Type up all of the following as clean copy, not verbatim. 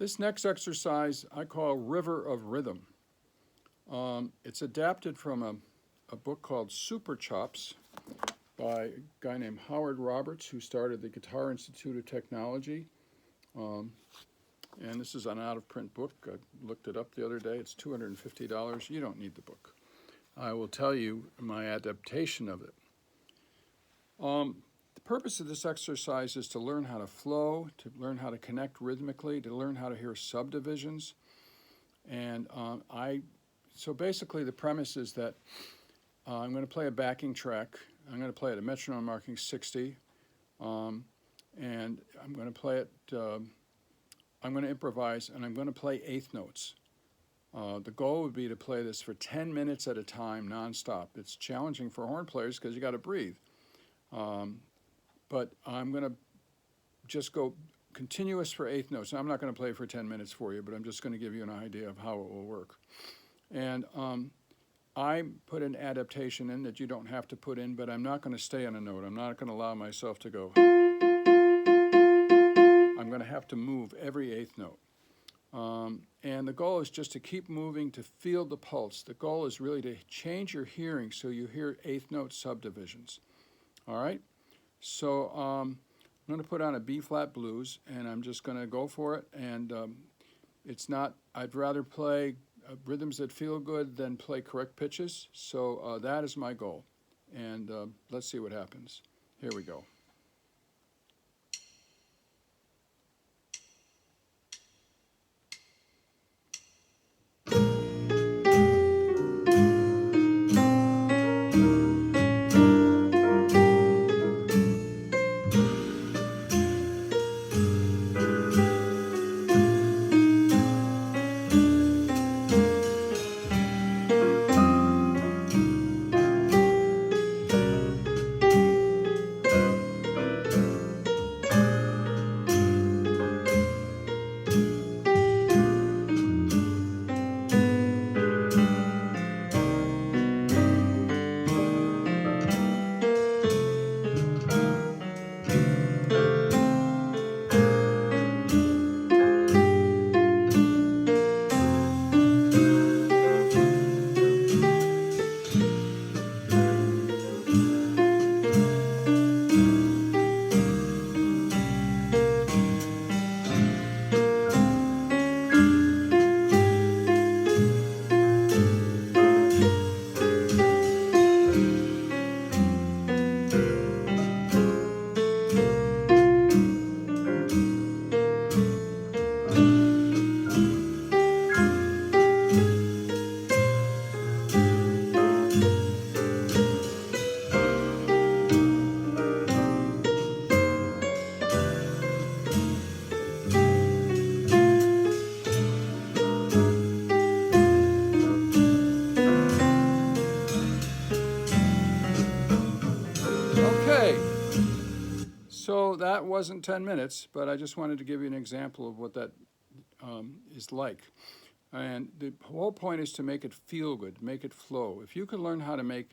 This next exercise I call River of Rhythm. It's adapted from a book called Super Chops by a guy named Howard Roberts, who started the Guitar Institute of Technology. And this is an out-of-print book. I looked it up the other day. It's $250. You don't need the book. I will tell you my adaptation of it. The purpose of this exercise is to learn how to flow, to learn how to connect rhythmically, to learn how to hear subdivisions. And so basically the premise is that I'm going to play a backing track. I'm going to play it at metronome marking 60. And I'm going to play it, I'm going to improvise, and I'm going to play eighth notes. The goal would be to play this for 10 minutes at a time, nonstop. It's challenging for horn players because you got to breathe. But I'm going to just go continuous for eighth notes. I'm not going to play for 10 minutes for you, but I'm just going to give you an idea of how it will work. And I put an adaptation in that you don't have to put in, but I'm not going to stay on a note. I'm not going to allow myself to go. I'm going to have to move every eighth note. And the goal is just to keep moving, to feel the pulse. The goal is really to change your hearing so you hear eighth note subdivisions. All right? So I'm going to put on a B-flat blues, and I'm just going to go for it. And it's not, I'd rather play rhythms that feel good than play correct pitches. So that is my goal. And let's see what happens. Here we go. Okay, so that wasn't 10 minutes, but I just wanted to give you an example of what that is like. And the whole point is to make it feel good, make it flow. If you could learn how to make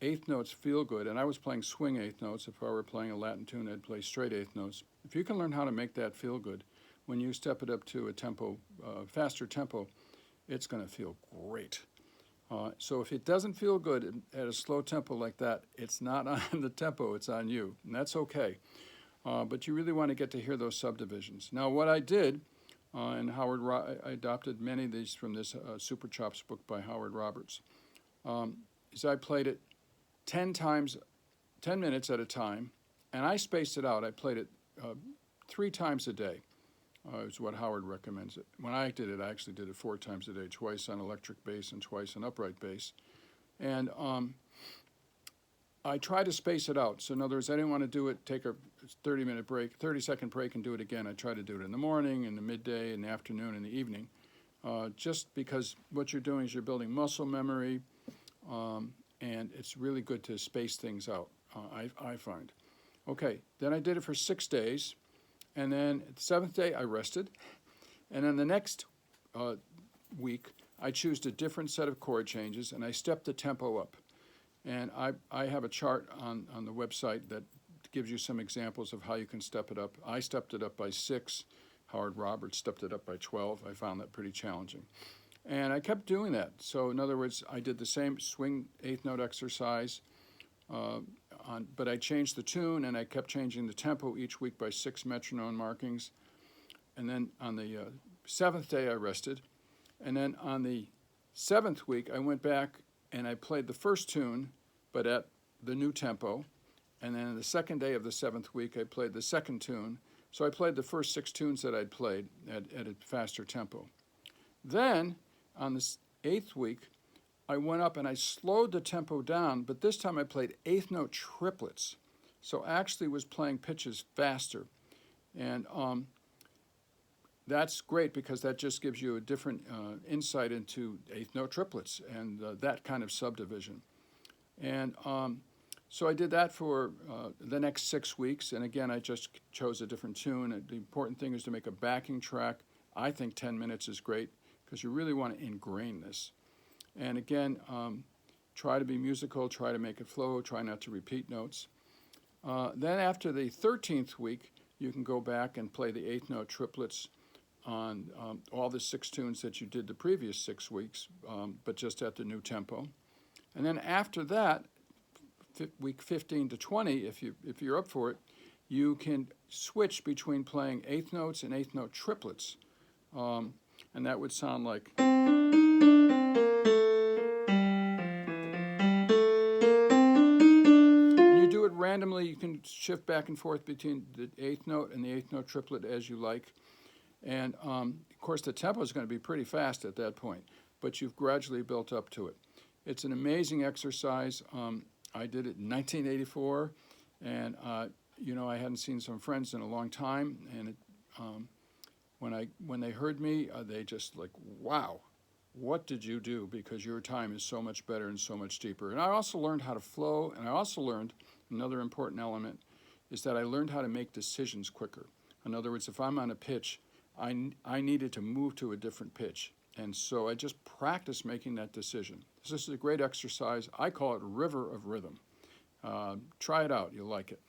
eighth notes feel good, and I was playing swing eighth notes. If I were playing a Latin tune, I'd play straight eighth notes. If you can learn how to make that feel good, when you step it up to a tempo, faster tempo, it's going to feel great. So if it doesn't feel good at a slow tempo like that, it's not on the tempo, it's on you, and that's okay. But you really want to get to hear those subdivisions. Now what I did, and I adopted many of these from this Super Chops book by Howard Roberts, is I played it 10 minutes at a time, and I spaced it out. I played it 3 times a day. Is what Howard recommends it. When I did it, I actually did it 4 times a day, twice on electric bass and twice on upright bass. And I try to space it out. So in other words, I didn't want to do it, take a 30-minute break, 30-second break and do it again. I try to do it in the morning, in the midday, in the afternoon, in the evening, just because what you're doing is you're building muscle memory, and it's really good to space things out, I find. Okay, then I did it for 6 days. And then the 7th day, I rested. And then the next week, I chose a different set of chord changes, and I stepped the tempo up. And I have a chart on the website that gives you some examples of how you can step it up. I stepped it up by 6, Howard Roberts stepped it up by 12. I found that pretty challenging. And I kept doing that. So in other words, I did the same swing eighth note exercise, but I changed the tune and I kept changing the tempo each week by 6 metronome markings. And then on the 7th day I rested. And then on the 7th week I went back and I played the first tune, but at the new tempo. And then on the 2nd day of the 7th week I played the second tune. So I played the first 6 tunes that I'd played at a faster tempo. Then on the 8th week, I went up and I slowed the tempo down, but this time I played eighth note triplets. So actually was playing pitches faster. And that's great because that just gives you a different insight into eighth note triplets and that kind of subdivision. And so I did that for the next 6 weeks. And again, I just chose a different tune. And the important thing is to make a backing track. I think 10 minutes is great, because you really want to ingrain this. And again, try to be musical, try to make it flow, try not to repeat notes. Then after the 13th week, you can go back and play the eighth note triplets on all the 6 tunes that you did the previous 6 weeks, but just at the new tempo. And then after that, week 15 to 20, if you're up for it, you can switch between playing eighth notes and eighth note triplets. And that would sound like. And you do it randomly. You can shift back and forth between the eighth note and the eighth note triplet as you like. And of course, the tempo is going to be pretty fast at that point, but you've gradually built up to it. It's an amazing exercise. I did it in 1984, and I hadn't seen some friends in a long time, and when they heard me, they just like, wow, what did you do? Because your time is so much better and so much deeper. And I also learned how to flow, and I also learned another important element is that I learned how to make decisions quicker. In other words, if I'm on a pitch, I needed to move to a different pitch. And so I just practiced making that decision. This is a great exercise. I call it River of Rhythm. Try it out. You'll like it.